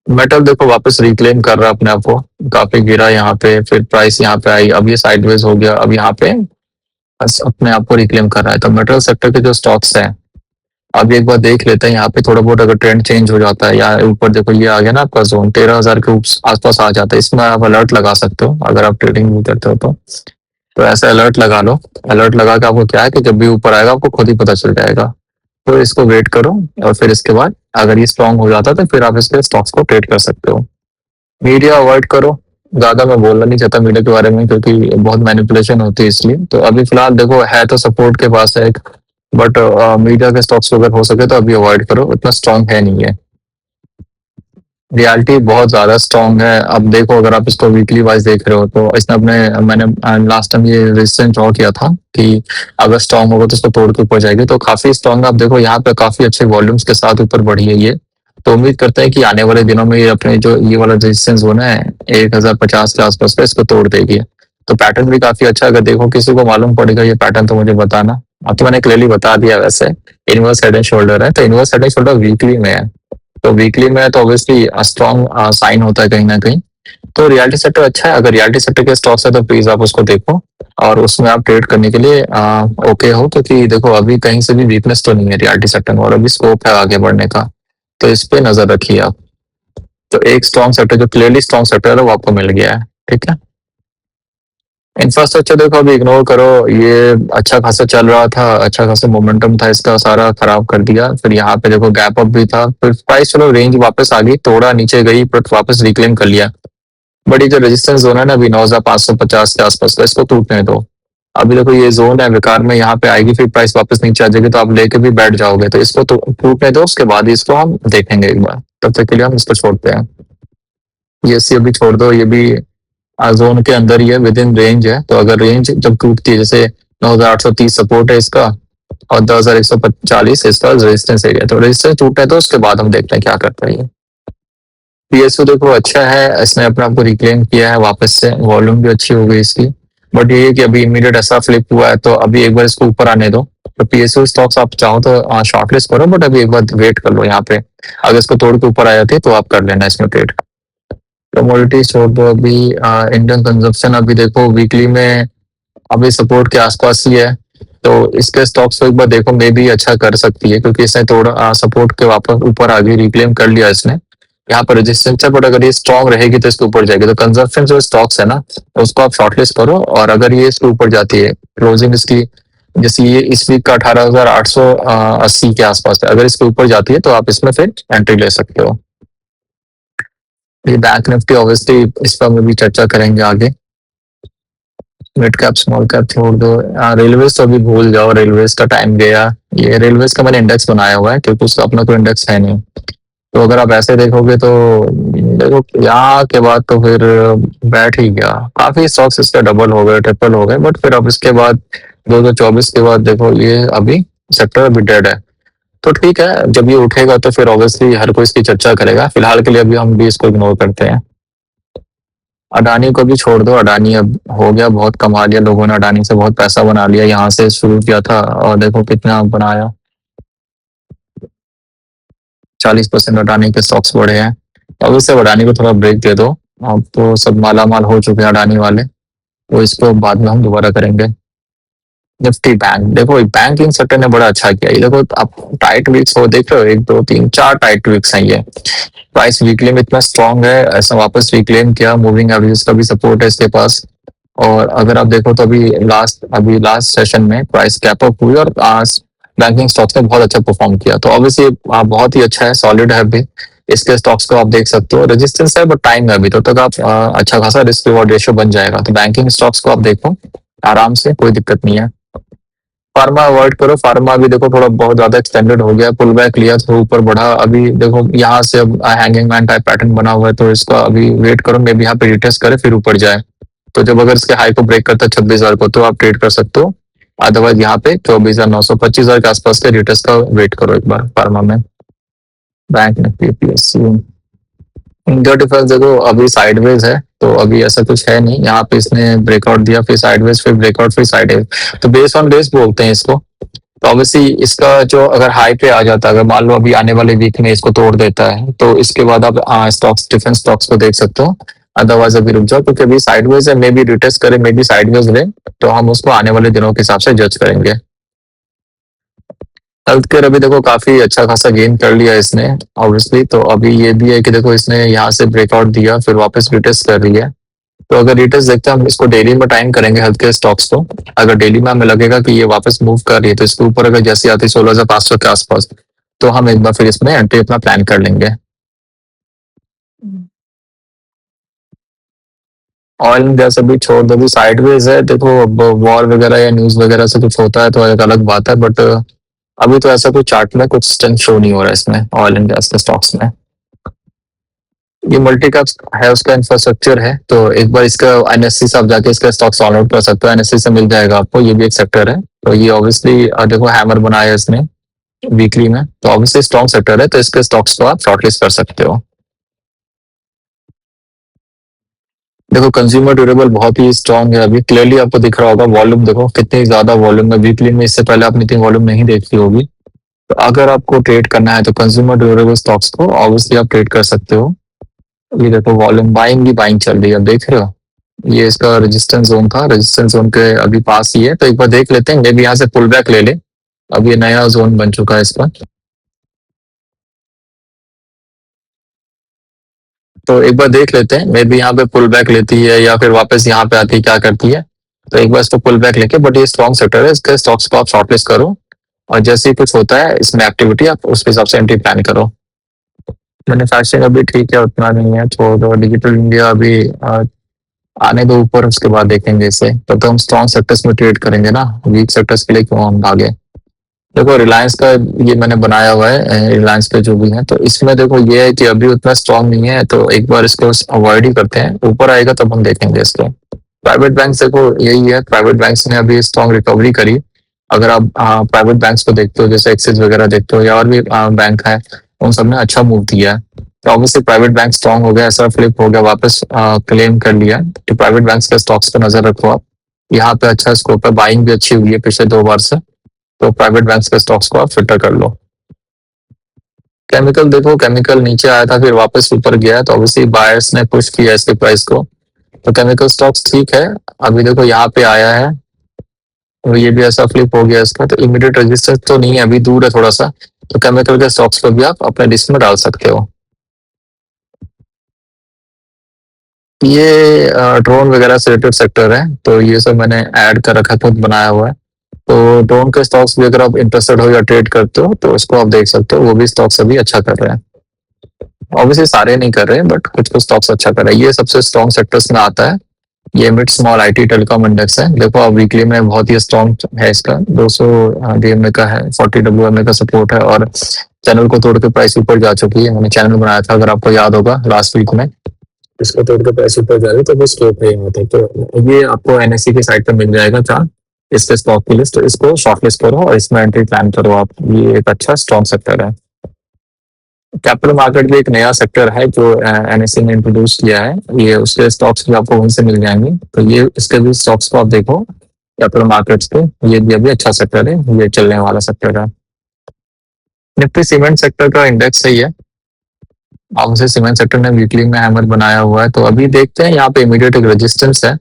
मेटल देखो वापस रिक्लेम कर रहा है अपने आप को, काफी गिरा यहाँ पे, फिर प्राइस यहाँ पे आई, अब ये साइडवेज हो गया, अब यहाँ पे बस अपने आप को रिक्लेम कर रहा है। तो मेटल सेक्टर के जो स्टॉक्स हैं, अब एक बार देख लेते हैं यहाँ पे थोड़ा बहुत अगर ट्रेंड चेंज हो जाता है, या ऊपर देखो ये आ गया ना आपका जोन 13,000 के आसपास आ जाता है, इसमें आप अलर्ट लगा सकते हो अगर आप ट्रेडिंग नहीं करते हो तो। ऐसा अलर्ट लगा लो, अलर्ट लगा के आपको क्या है कि जब भी ऊपर आएगा आपको खुद ही पता चल जाएगा। तो इसको वेट करो, और फिर इसके बाद अगर ये स्ट्रांग हो जाता है तो फिर आप इसके स्टॉक्स को ट्रेड कर सकते हो। मीडिया अवॉइड करो, ज्यादा मैं बोलना नहीं चाहता मीडिया के बारे में, क्योंकि बहुत मैनिपुलेशन होती है इसलिए। तो अभी फिलहाल देखो है तो सपोर्ट के पास है एक, बट मीडिया के स्टॉक्स अगर हो सके तो अभी अवॉइड करो, उतना स्ट्रांग है नहीं है। रियलिटी बहुत ज्यादा स्ट्रांग है। अब देखो अगर आप इसको वीकली वाइज देख रहे हो तो इसने अपने, मैंने लास्ट टाइम ये रेजिस्टेंस ड्रॉ किया था कि अगर स्ट्रांग होगा तो इसको तोड़ के ऊपर जाएगी, तो काफी स्ट्रांग। आप देखो यहाँ पे काफी अच्छे वॉल्यूम्स के साथ ऊपर बढ़ी है ये। तो उम्मीद करते हैं कि आने वाले दिनों में ये अपने जो ये वाला रेजिस्टेंस होना है 1,050 के आसपास का, इसको तोड़ देगी। तो पैटर्न भी काफी अच्छा है, अगर देखो किसी को मालूम पड़ेगा ये पैटर्न तो मुझे बताना। अब तो मैंने क्लियरली बता दिया वैसे। इनवर्स हेड एंड शोल्डर है, तो inverse head and shoulder weekly में है, तो वीकली में तो ऑब्वियसली स्ट्रॉन्ग साइन होता है कहीं ना कहीं। तो रियलिटी सेक्टर अच्छा है, अगर रियलिटी सेक्टर के स्टॉक्स है तो प्लीज आप उसको देखो, और उसमें आप ट्रेड करने के लिए ओके हो, क्योंकि देखो अभी कहीं से भी वीकनेस तो नहीं है रियलिटी सेक्टर में, और अभी स्कोप है आगे बढ़ने का। तो इस पे नजर रखिए आप। तो एक स्ट्रॉन्ग सेक्टर जो क्लियरली स्ट्रॉन्ग सेक्टर है वो आपको मिल गया है, ठीक है। इंफ्रास्ट्रक्चर देखो अभी इग्नोर करो, ये अच्छा खासा चल रहा था, अच्छा खासा मोमेंटम था इसका, सारा खराब कर दिया। फिर यहाँ पे देखो गैप अप भी था, फिर प्राइस चलो रेंज वापस आ गई, थोड़ा नीचे गई बट वापस रिक्लेम कर लिया। बट ये जो रेजिस्टेंस जोन है ना अभी 9550 के आसपास का, इसको टूटने दो। अभी देखो ये जोन है बेकार में, यहाँ पे आएगी फिर प्राइस वापस नीचे आ जाएगी, तो आप लेके भी बैठ जाओगे, तो इसको तो टूटने दो, उसके बाद ही इसको हम देखेंगे एक बार, तब तक के लिए हम इसको छोड़ते हैं। ये सी अभी छोड़ दो, ये भी जोन के अंदर ही है, विद इन रेंज है, तो अगर रेंज जब टूटती है, जैसे 9830 सपोर्ट है इसका और 10140 इसका रेजिस्टेंस एरिया, तो रेजिस्टेंस टूटने दो, उसके बाद हम देखते हैं क्या करता है ये। पीएसयू देखो अच्छा है, इसने अपने आप को रिक्लेम किया है वापस से, वॉल्यूम भी अच्छी हो गई इसकी। बट ये है कि अभी इमीडिएट ऐसा फ्लिप हुआ है, तो अभी एक बार इसको ऊपर आने दो। तो पीएसयू स्टॉक्स आप चाहो तो शॉर्टलिस्ट करो, बट अभी एक बार वेट कर लो यहाँ पे, अगर इसको तोड़ के ऊपर आ जाती है तो आप कर लेना इसमें ट्रेड। कमोडिटी छोड़ दो अभी। इंडियन कंजप्शन अभी देखो वीकली में अभी सपोर्ट के आसपास ही है, तो इसके स्टॉक्स को एक बार देखो, मे भी अच्छा कर सकती है, क्योंकि इसने थोड़ा सपोर्ट के वापस ऊपर आगे रिक्लेम कर लिया इसने। यहाँ पर रेजिस्टेंस है, बट अगर ये स्ट्रॉन्ग रहेगी तो इसके ऊपर जाएगी, तो कंजप्शन जो स्टॉक्स है ना उसको आप शॉर्टलिस्ट करो, और अगर ये इसके ऊपर जाती है, क्लोजिंग इसकी जैसे ये इस वीक का 18,880 के आसपास है, अगर इसके ऊपर जाती है तो आप इसमें फिर एंट्री ले सकते हो। ये बैंक निफ्टी ऑब्वियसली इस पर हम भी चर्चा करेंगे आगे। मिड कैप स्मॉल कैप छोड़ दो। रेलवेज तो अभी भूल जाओ, रेलवेज का टाइम गया। ये रेलवेज का मैंने इंडेक्स बनाया हुआ है, क्योंकि उसका अपना कोई इंडेक्स है नहीं। तो अगर आप ऐसे देखोगे तो देखो यहाँ के बाद तो फिर बैठ ही गया, काफी स्टॉक्स इसके डबल हो गए, ट्रिपल हो गए, बट फिर अब इसके बाद 2024 के बाद देखो ये अभी सेक्टर अभी डेड है। तो ठीक है, जब ये उठेगा तो फिर ऑब्वियसली हर कोई इसकी चर्चा करेगा, फिलहाल के लिए अभी हम भी इसको इग्नोर करते हैं। अडानी को भी छोड़ दो, अडानी अब हो गया, बहुत कमा लिया लोगों ने, अडानी से बहुत पैसा बना लिया, यहाँ से शुरू किया था और देखो कितना बनाया। 40% अडानी के स्टॉक्स बढ़े हैं, अब इससे अडानी को थोड़ा ब्रेक दे दो। अब तो सब माला माल हो चुके हैं अडानी वाले, तो इसको बाद में हम दोबारा करेंगे। निफ्टी बैंक देखो, बैंकिंग सेक्टर ने बड़ा अच्छा किया, ये देखो आप टाइट वीक्स हो देख रहे हो, 1 2 3 4 टाइट वीक्स हैं ये। प्राइस वीकली में इतना स्ट्रांग है, ऐसा वापस रिक्लेम किया, मूविंग एवरेज का भी सपोर्ट है इसके पास। और अगर आप देखो तो अभी लास्ट सेशन में प्राइस कैप अप हुई, और आज बैंकिंग स्टॉक्स ने बहुत अच्छा परफॉर्म किया, तो ऑब्वियसली बहुत ही अच्छा है, सॉलिड है अभी। इसके स्टॉक्स को आप देख सकते हो, रेजिस्टेंस है बट टाइम है अभी, तो तक आप अच्छा खासा रिस्क रिवॉर्ड रेशियो बन जाएगा, तो बैंकिंग स्टॉक्स को आप देखो आराम से, कोई दिक्कत नहीं है। फार्मा अवॉइड करो, फार्मा अभी देखो थोड़ा बहुत ज्यादा एक्सटेंडेड हो गया, पुल बैक लिया तो ऊपर बढ़ा, अभी देखो यहाँ से अब हैंगिंग मैन टाइप पैटर्न बना हुआ है, तो इसका अभी वेट करो, मे बी यहाँ पे रिटेस्ट करे फिर ऊपर जाए। तो जब अगर इसके हाई को ब्रेक करता है 26,000 को, तो आप ट्रेड कर सकते हो। अदरवाइज यहाँ पे 24,900 25,000 के आसपास के रिटेस्ट का वेट करो एक बार फार्मा में। Bank Nifty PSU India defence देखो अभी साइडवेज है, तो अभी ऐसा कुछ है नहीं, यहाँ पे इसने ब्रेकआउट दिया, फिर साइडवेज, फिर ब्रेकआउट, फिर साइडवेज, तो बेस ऑन बेस बोलते हैं इसको। तो ऑब्वियसली इसका जो अगर हाई पे आ जाता है, अगर मान लो अभी आने वाले वीक में इसको तोड़ देता है, तो इसके बाद आप स्टॉक्स, डिफेंस स्टॉक्स को देख सकते हो। अदरवाइज अभी रुक जाओ, क्योंकि अभी साइडवेज है, मे बी रिटेस्ट करे, मे बी साइडवेज रहे, तो हम उसको आने वाले दिनों के हिसाब से जज करेंगे। हेल्थ केयर अभी देखो काफी अच्छा खासा गेन कर लिया इसने ऑब्वियसली, तो अभी ये भी है कि देखो इसने यहाँ से ब्रेकआउट दिया, फिर वापस रिटेस्ट कर रही है। तो अगर रिटेस्ट देखते हैं, हम इसको डेली में टाइम करेंगे हेल्थ केयर स्टॉक्स को। अगर डेली में हमें लगेगा कि ये वापस मूव कर रही है, तो इसके ऊपर अगर जैसे आती है 16,500 के आसपास, तो हम एक बार फिर इसमें एंट्री अपना प्लान कर लेंगे। ऑयल एंड गैस अभी छोड़ दो, अभी साइडवेज है, देखो अब वॉर वगैरह या न्यूज वगैरह से कुछ होता है तो एक अलग बात है, बट अभी तो ऐसा कोई चार्ट में कुछ स्ट्रेंथ शो नहीं हो रहा है इसमें, ऑयल एंड गैस के स्टॉक्स में। ये मल्टी कैप है, उसका इंफ्रास्ट्रक्चर है, तो एक बार इसका एनएससी से आप जाके इसका स्टॉक सॉल्व आउट कर सकते हो, एनएससी से मिल जाएगा आपको, ये भी एक सेक्टर है। तो ये ऑब्वियसली देखो हैमर बनाया है इसने वीकली में, तो ऑब्वियसली स्ट्रॉन्ग सेक्टर है, तो इसके स्टॉक्स को आप शॉर्टलिस्ट कर सकते हो। देखो कंज्यूमर ड्यूरेबल बहुत ही स्ट्रांग है, अभी क्लियरली आपको दिख रहा होगा, वॉल्यूम देखो कितनी ज्यादा वॉल्यूम है वीकली में, इससे पहले आपने इतनी वॉल्यूम नहीं देखी होगी। तो अगर आपको ट्रेड करना है तो कंज्यूमर ड्यूरेबल स्टॉक्स को ऑब्वियसली आप ट्रेड कर सकते हो। ये देखो वॉल्यूम बाइंग ही बाइंग चल रही है, आप देख रहे हो, ये इसका रेजिस्टेंस जोन था, रेजिस्टेंस जोन के अभी पास ही है, तो एक बार देख लेते हैं, मे भी यहाँ से पुल बैक ले ले। अब ये नया जोन बन चुका है इसका, तो एक बार देख लेते हैं, मे भी यहाँ पे पुल बैक लेती है या फिर वापस यहाँ पे आती है, क्या करती है। तो एक बार इसको पुल बैक लेके, बट ये स्ट्रॉन्ग सेक्टर है, इसके स्टॉक्स को आप शॉर्टलिस्ट करो और जैसे ही कुछ होता है इसमें एक्टिविटी आप उसके हिसाब से एंट्री प्लान करो। मैन्युफैक्चरिंग अभी ठीक है, उतना नहीं है, तो डिजिटल इंडिया अभी आने दो ऊपर, उसके बाद देखेंगे इसे। तो हम स्ट्रॉन्ग सेक्टर्स में ट्रेड करेंगे ना, वीक सेक्टर्स के लिए क्यों हम भागे। देखो रिलायंस का ये मैंने बनाया हुआ है, रिलायंस के जो भी है, तो इसमें देखो ये है कि अभी उतना स्ट्रांग नहीं है, तो एक बार इसको अवॉइड ही करते हैं, ऊपर आएगा तब हम देखेंगे इसको। प्राइवेट बैंक देखो यही है, प्राइवेट बैंक्स ने अभी स्ट्रॉन्ग रिकवरी करी। अगर आप प्राइवेट बैंक्स को देखते हो, जैसे एक्सिस वगैरह देखते हो या और भी बैंक है, उन सब ने अच्छा मूव दिया है। तो ऑब्वियसली प्राइवेट बैंक स्ट्रॉन्ग हो गया, ऐसा फ्लिप हो गया, वापस क्लेम कर लिया। तो प्राइवेट बैंक्स के स्टॉक्स पर नजर रखो आप, यहाँ पे अच्छा स्कोप है, बाइंग भी अच्छी हुई है पिछले 2 बार से। तो प्राइवेट बैंक्स के स्टॉक्स को आप फिल्टर कर लो। केमिकल देखो, केमिकल नीचे आया था फिर वापस ऊपर गया है, तो ऑब्वियसली बायर्स ने पुश किया इसके प्राइस को। तो केमिकल स्टॉक्स ठीक है, अभी देखो यहाँ पे आया है और ये भी ऐसा फ्लिप हो गया इसका, तो इमीडिएट रेजिस्टेंस तो नहीं है, अभी दूर है थोड़ा सा। तो केमिकल के स्टॉक्स को भी आप अपने लिस्ट में डाल सकते हो। ये ड्रोन वगैरह से रिलेटेड सेक्टर है, तो ये सब मैंने ऐड कर रखा है, खुद बनाया हुआ है। तो ड्रोन के स्टॉक्स भी अगर आप इंटरेस्टेड हो या ट्रेड करते हो तो उसको आप देख सकते हो, वो भी स्टॉक्स अभी अच्छा कर रहे हैं। ऑब्वियसली सारे नहीं कर रहे हैं, बट कुछ कुछ स्टॉक्स अच्छा कर रहे हैं, ये सबसे स्ट्रॉन्ग सेक्टर्स में आता है। ये mid small IT telecom index है, देखो आप वीकली में बहुत ही स्ट्रॉन्ग है इसका, 200 डीएमए का है, 40 डब्ल्यूएमए का सपोर्ट है, और चैनल को तोड़ के प्राइस ऊपर जा चुकी है। मैंने चैनल बनाया था अगर आपको याद होगा लास्ट वीक में, इसको तोड़ के प्राइस ऊपर जा रही है, तो वो स्टॉक है यहाँ तक। तो ये आपको एनएससी की साइट पर मिल जाएगा चार्ट, इसके स्टॉक की लिस्ट, इसको शॉर्टलिस्ट करो और इसमें एंट्री प्लान करो आप। ये एक अच्छा स्ट्रॉन्ग सेक्टर है। कैपिटल मार्केट भी एक नया सेक्टर है जो एनएससी ने इंट्रोड्यूस किया है, ये उसके स्टॉक्स भी आपको वहीं से मिल जाएंगे। तो ये इसके भी स्टॉक्स को आप देखो कैपिटल मार्केट्स पे, ये भी अच्छा सेक्टर है, ये चलने वाला सेक्टर है। निफ्टी सीमेंट सेक्टर का इंडेक्स सही है, ऑब्वियसली सीमेंट सेक्टर ने वीकली में हैमर बनाया हुआ है, तो अभी देखते हैं यहाँ पे इमीडिएट एक रेजिस्टेंस है,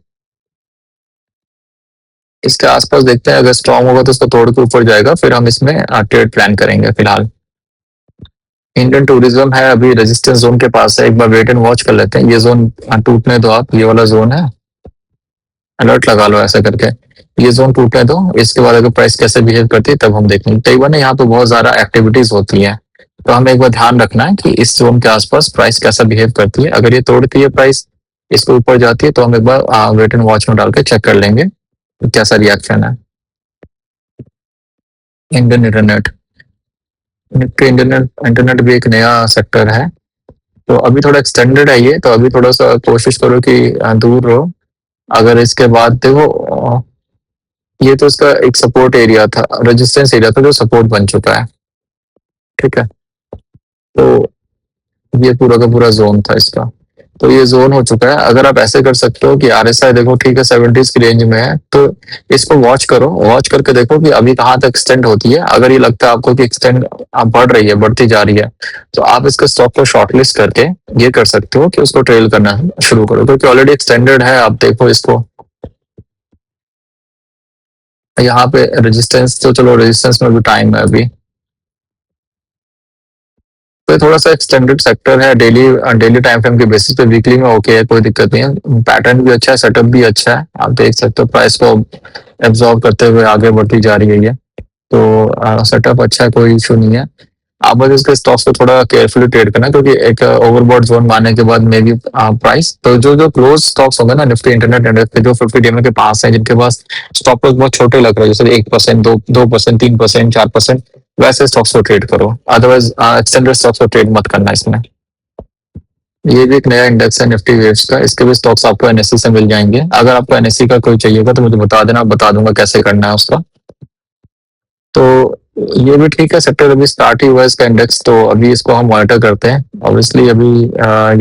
इसके आसपास देखते हैं, अगर स्ट्रॉन्ग होगा तो इसको तोड़ के ऊपर जाएगा, फिर हम इसमें ट्रेड प्लान करेंगे। फिलहाल इंडियन टूरिज्म है अभी रेजिस्टेंस जोन के पास है, एक बार वेट एंड वॉच कर लेते हैं, ये जोन टूटने दो आप, ये वाला जोन है, अलर्ट लगा लो ऐसा करके, ये जोन टूटने दो, इसके बाद अगर प्राइस कैसे बिहेव करती है तब हम देखेंगे। कई बार ना यहाँ पे बहुत ज्यादा एक्टिविटीज होती है, तो हमें एक बार ध्यान रखना है कि इस जोन के आसपास प्राइस कैसा बिहेव करती है। अगर ये तोड़ती है प्राइस, इसको ऊपर जाती है, तो हम एक बार वेट एंड वॉच में डाल के चेक कर लेंगे कैसा रिएक्शन है। Indian internet, Nifty internet internet भी एक नया सेक्टर है, तो अभी थोड़ा एक्सटेंडेड है ये, तो अभी थोड़ा सा कोशिश करो कि दूर रहो। अगर इसके बाद देखो ये तो इसका एक सपोर्ट एरिया था, रेजिस्टेंस एरिया था, जो सपोर्ट बन चुका है, ठीक है। तो ये पूरा का पूरा जोन था इसका, तो ये जोन हो चुका है। अगर आप ऐसे कर सकते हो कि आरएसआई देखो ठीक है 70s की रेंज में है, तो इसको वॉच करो, वॉच करके देखो कि अभी कहाँ तक एक्सटेंड होती है। अगर ये लगता है आपको कि एक्सटेंड बढ़ रही है, बढ़ती जा रही है, तो आप इसके स्टॉक को शॉर्टलिस्ट करके ये कर सकते हो कि उसको ट्रेल करना शुरू करो, क्योंकि ऑलरेडी एक्सटेंडेड है। आप देखो इसको, यहाँ पे रेजिस्टेंस, तो चलो रेजिस्टेंस में भी टाइम है अभी, तो थोड़ा सा एक्सटेंडेड सेक्टर है, डेली डेली टाइम फ्रेम के बेसिस पे, वीकली में ओके है, कोई दिक्कत नहीं है, पैटर्न भी अच्छा है, सेटअप भी अच्छा है, आप देख सकते हो प्राइस को एब्जॉर्व करते हुए आगे बढ़ती जा रही है ये, तो सेटअप अच्छा है, कोई इशू नहीं है। आप बस इसके स्टॉक्स को थोड़ा केयरफुली ट्रेड करना, क्योंकि एक ओवरबॉट जोन मारने के बाद मे बी प्राइस, तो जो जो क्लोज स्टॉक्स होंगे ना निफ्टी इंटरनेट इंडेक्स के, जो 50 डीएमए के पास है, जिनके पास स्टॉप लॉस बहुत छोटे लग रहे हैं, जैसे 1%, 2%, 3%, 4%, वैसे स्टॉक्स को ट्रेड करो, अदरवाइज एक्सटेंडेड स्टॉक्स को ट्रेड मत करना इसमें। ये भी एक नया इंडेक्स है निफ्टी वेव्स का, इसके भी स्टॉक्स आपको एनएससी से मिल जाएंगे। अगर आपको एनएससी का कोई चाहिएगा तो मुझे बता देना, बता दूंगा कैसे करना है उसका। तो ये भी ठीक है, सेक्टर अभी स्टार्ट ही हुआ है इसका इंडेक्स, तो अभी इसको हम मॉनिटर करते हैं। ऑब्वियसली अभी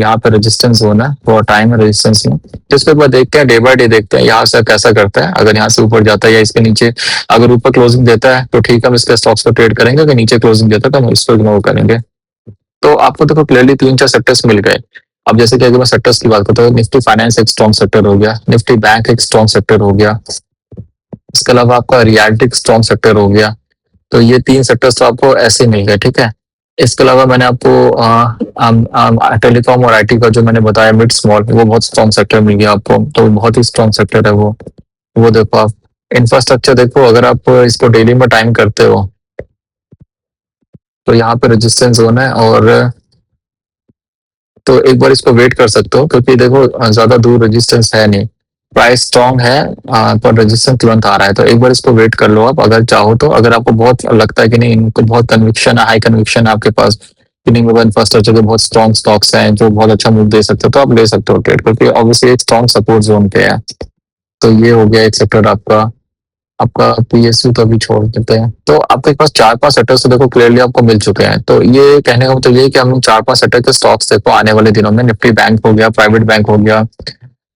यहाँ पे रेजिस्टेंस होना है, थोड़ा टाइम है रेजिस्टेंस में, तो इसके बाद देखते हैं, डे बाय डे देखते हैं यहाँ से कैसा करता है। अगर यहाँ से ऊपर जाता है या इसके नीचे, अगर ऊपर क्लोजिंग देता है तो ठीक है, हम इसके स्टॉक्स को ट्रेड करेंगे, अगर नीचे क्लोजिंग देता है तो हम इसको इग्नोर करेंगे। तो आपको देखो क्लियरली 3-4 सेक्टर्स मिल गए। अब जैसे कि अगर मैं सेक्टर्स की बात करता हूँ, निफ्टी फाइनेंस एक स्ट्रॉन्ग सेक्टर हो गया, निफ्टी बैंक एक स्ट्रॉन्ग सेक्टर हो गया, इसके अलावा आपका रियलिटी स्ट्रॉन्ग सेक्टर हो गया। तो ये 3 सेक्टर्स तो आपको ऐसे मिल गए, ठीक है। इसके अलावा मैंने आपको टेलीकॉम और आईटी का जो मैंने बताया मिड स्मॉल, वो बहुत स्ट्रॉन्ग सेक्टर मिल गया आपको, तो बहुत ही स्ट्रॉन्ग सेक्टर है वो। वो देखो आप, इंफ्रास्ट्रक्चर देखो, अगर आप इसको डेली में टाइम करते हो तो यहाँ पे रेजिस्टेंस जोन है, और तो एक बार इसको वेट कर सकते हो, क्योंकि देखो ज्यादा दूर रेजिस्टेंस है नहीं, प्राइस स्ट्रांग है, पर रेजिस्टेंस तुरंत आ रहा है, तो एक बार इसको वेट कर लो आप अगर चाहो तो। अगर आपको बहुत लगता है कि नहीं, इनको बहुत कन्विक्शन है, हाई कन्विक्शन है आपके पास कि नहीं, मोबाइल इंफ्रास्ट्रक्चर के बहुत स्ट्रॉन्ग स्टॉक्स हैं जो बहुत अच्छा मूव दे सकते हो, तो आप ले सकते हो ट्रेड, क्योंकि ऑब्वियसली एक स्ट्रॉन्ग सपोर्ट जोन पे है। तो ये हो गया एक सेक्टर आपका। आपका पीएसयू तो अभी छोड़ देते हैं। तो आपके पास चार पांच सेक्टर्स तो देखो क्लियरली आपको मिल चुके हैं। तो ये कहने का मतलब ये है कि हम चार पांच सेक्टर के स्टॉक्स देखो आने वाले दिनों में, निफ्टी बैंक हो गया, प्राइवेट बैंक हो गया,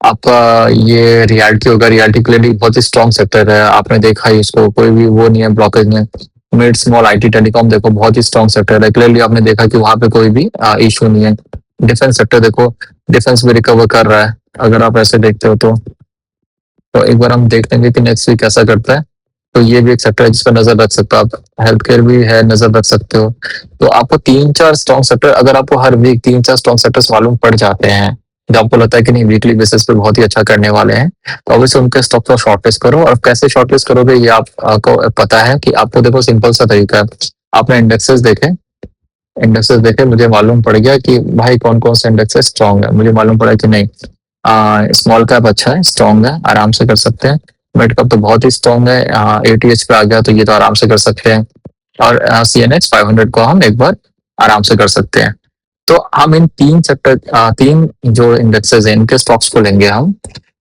आपका ये रियल्टी होगा। रियल्टी क्लियरली बहुत ही स्ट्रॉन्ग सेक्टर है, आपने देखा ही इसको, कोई भी वो नहीं है, ब्लॉकेज नहीं है। मिड स्मॉल आईटी टेलीकॉम देखो बहुत ही स्ट्रॉन्ग सेक्टर है, क्लियरली आपने देखा कि वहां पे कोई भी इशू नहीं है। डिफेंस सेक्टर देखो, डिफेंस भी रिकवर कर रहा है, अगर आप ऐसे देखते हो तो एक बार हम देख लेंगे कि नेक्स्ट वीक कैसा करता है। तो ये भी एक सेक्टर है जिस पर नजर रख सकते हो आप। हेल्थ केयर भी है, नजर रख सकते हो। तो आपको तीन चार स्ट्रॉन्ग सेक्टर, अगर आपको हर वीक तीन चार स्ट्रॉन्ग सेक्टर्स मालूम पड़ जाते हैं जो आपको लगता है कि नहीं वीकली बेसिस पे बहुत ही अच्छा करने वाले हैं, तो ऑब्वियसली उनके स्टॉक को शॉर्टलिस्ट करो। और कैसे शॉर्टलिस्ट करोगे ये आपको पता है कि आपको देखो सिंपल सा तरीका है। आपने इंडेक्सेस देखे, इंडेक्सेस देखे, मुझे मालूम पड़ गया कि भाई कौन कौन से इंडेक्सेस स्ट्रॉन्ग है। मुझे मालूम पड़ा कि नहीं, स्मॉल कैप अच्छा है, स्ट्रॉन्ग है, आराम से कर सकते हैं। मिड कैप तो बहुत ही स्ट्रॉन्ग है, एटीएच पे आ गया तो ये तो आराम से कर सकते हैं। और CNX 500 को हम एक बार आराम से कर सकते हैं। तो हम इन तीन सेक्टर, तीन जो इंडेक्सेस हैं इनके स्टॉक्स को लेंगे हम,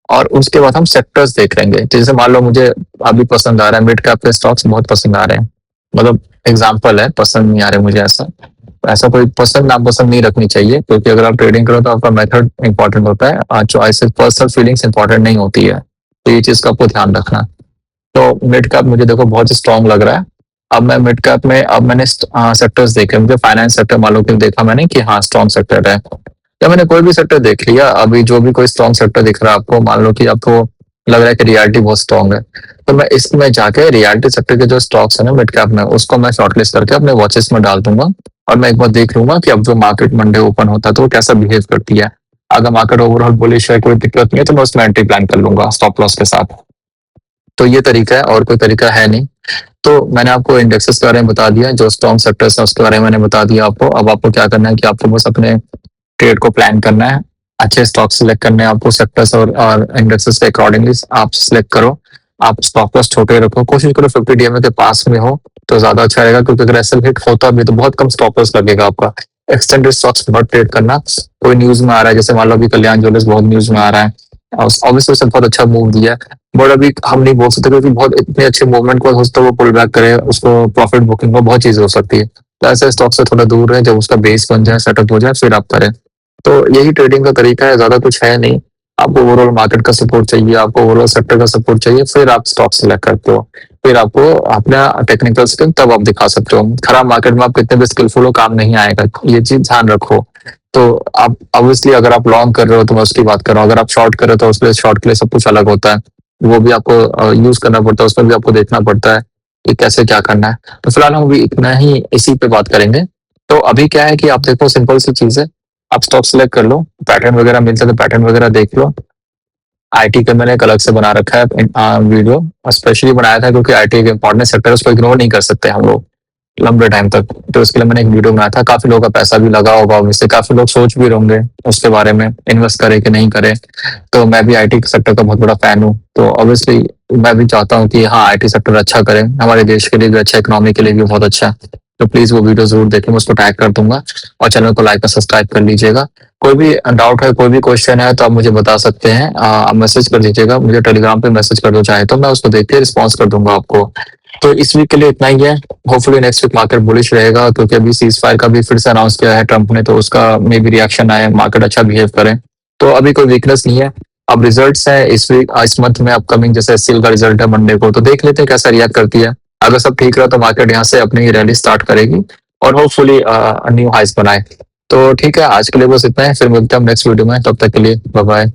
और उसके बाद हम सेक्टर्स देख लेंगे। जैसे मान लो मुझे अभी पसंद आ रहा है मिड कैप के स्टॉक्स, बहुत पसंद आ रहे हैं, मतलब एग्जाम्पल है, पसंद नहीं आ रहे मुझे, ऐसा ऐसा कोई पसंद नापसंद नहीं रखनी चाहिए, क्योंकि अगर आप ट्रेडिंग करो तो आपका मेथड इंपॉर्टेंट होता है, चॉइस पर्सनल फीलिंग्स इंपॉर्टेंट नहीं होती है। तो ये चीज का आपको ध्यान रखना। तो मिड कैप मुझे देखो बहुत ही स्ट्रांग लग रहा है। अब मैं मिड कैप में, अब मैंने सेक्टर्स देखे, मुझे फाइनेंस सेक्टर मान लो कि देखा मैंने कि हाँ स्ट्रॉन्ग सेक्टर है, या मैंने कोई भी सेक्टर देख लिया, अभी जो भी कोई स्ट्रॉन्ग सेक्टर दिख रहा है आपको, मान लो कि आपको लग रहा है कि रियलिटी बहुत स्ट्रॉन्ग है, तो मैं इसमें जाके रियलिटी सेक्टर के जो स्टॉक्स है ना मिड कैप में, उसको मैं शॉर्टलिस्ट करके अपने वॉचेस में डाल दूंगा। और मैं एक बार देख लूंगा कि अब जो मार्केट मंडे ओपन होता है तो वो कैसा बिहेव करती है। अगर मार्केट ओवरऑल बुलिश है, कोई दिक्कत नहीं है, तो मैं उसमें एंट्री प्लान कर लूंगा स्टॉप लॉस के साथ। तो ये तरीका है, और कोई तरीका है नहीं। तो मैंने आपको इंडेक्सेस के बारे में बता दिया, जो स्ट्रॉन्ग सेक्टर्स है उसके बारे में मैंने बता दिया आपको। अब आपको क्या करना है कि आपको बस अपने ट्रेड को प्लान करना है, अच्छे स्टॉक सिलेक्ट करने हैं आपको, सेक्टर्स और इंडेक्सेस के अकॉर्डिंगली आप सिलेक्ट करो। आप स्टॉप लॉस छोटे रखो, कोशिश करो 50 डीएमए के पास में हो तो ज्यादा अच्छा रहेगा, क्योंकि अगर ऐसा हिट होता भी तो बहुत कम स्टॉप लॉस लगेगा आपका। एक्सटेंडेड स्टॉक्स बहुत ट्रेड करना, कोई न्यूज में आ रहा है, जैसे मान लो अभी कल्याण ज्वेलर्स बहुत न्यूज में आ रहा है, ऑब्वियसली उसने बहुत अच्छा मूव दिया है, बट अभी हम नहीं बोल सकते क्योंकि बहुत इतने अच्छे मूवमेंट को हो सकता है वो पुल बैक करे, उसको प्रॉफिट बुकिंग को बहुत चीजें हो सकती है। तो ऐसे स्टॉक से थोड़ा दूर रहे, जब उसका बेस बन जाए, सेटअप हो जाए, फिर आप करें। तो यही ट्रेडिंग का तरीका है, ज्यादा कुछ है नहीं। आपको ओवरऑल मार्केट का सपोर्ट चाहिए, आपको ओवरऑल सेक्टर का सपोर्ट चाहिए, फिर आप स्टॉक सेलेक्ट करते हो, फिर आपको अपना टेक्निकल स्किल तब आप दिखा सकते हो। खराब मार्केट में आप कितने भी स्किलफुल हो, काम नहीं आएगा, ये चीज ध्यान रखो। तो आप ऑब्वियसली अगर आप लॉन्ग कर रहे हो तो मैं उसकी बात कर रहा हूँ, अगर आप शॉर्ट कर रहे हो तो उसके लिए शॉर्ट के लिए सब कुछ अलग होता है, वो भी आपको यूज करना पड़ता है, उसमें भी आपको देखना पड़ता है कि कैसे क्या करना है। तो फिलहाल हम भी इतना ही इसी पे बात करेंगे। तो अभी क्या है कि आप देखो सिंपल सी चीज है, आप स्टॉक सेलेक्ट कर लो, पैटर्न वगैरह मिलता है तो पैटर्न वगैरह देख लो। आईटी का मैंने एक अलग से बना रखा है वीडियो, स्पेशली बनाया था क्योंकि आईटी एक इंपॉर्टेंट सेक्टर है, उसको इग्नोर नहीं कर सकते हम लोग लंबे टाइम तक। तो इसके लिए मैंने एक वीडियो बनाया था, काफी लोगों का पैसा भी लगा होगा, वैसे काफी लोग सोच भी होंगे उसके बारे में, इन्वेस्ट करे कि नहीं करे। तो मैं भी आईटी सेक्टर का बहुत बड़ा फैन हूँ, तो ऑब्वियसली मैं भी चाहता हूँ कि हाँ आईटी सेक्टर अच्छा करे, हमारे देश के लिए भी अच्छा, इकोनॉमी के लिए भी बहुत अच्छा है। तो प्लीज वो वीडियो जरूर देखें, मैं उसको टैग कर दूंगा, और चैनल को लाइक और सब्सक्राइब कर लीजिएगा। कोई भी डाउट है, कोई भी क्वेश्चन है तो आप मुझे बता सकते हैं, आप मैसेज कर दीजिएगा, मुझे टेलीग्राम पे मैसेज कर दो चाहे तो, मैं उसको देख के रिस्पॉन्स कर दूंगा आपको। तो इस वीक के लिए इतना ही है। Hopefully next week market bullish रहेगा, क्योंकि अभी सीज फायर का भी फिर से अनाउंस किया है ट्रंप ने, तो उसका मे भी रिएक्शन आए, मार्केट अच्छा बिहेव करे। तो अभी कोई वीकनेस नहीं है। अब रिजल्ट्स है इस वीक, इस मंथ में अपकमिंग, जैसे एससीएल का रिजल्ट है मंडे को, तो देख लेते हैं कैसा रिएक्ट करती है। अगर सब ठीक रहा तो मार्केट यहाँ से अपनी रैली स्टार्ट करेगी और होपफुली न्यू हाइस बनाए। तो ठीक है, आज के लिए बस इतना है, फिर मिलते हैं नेक्स्ट वीडियो में, तब तक के लिए बाय बाय।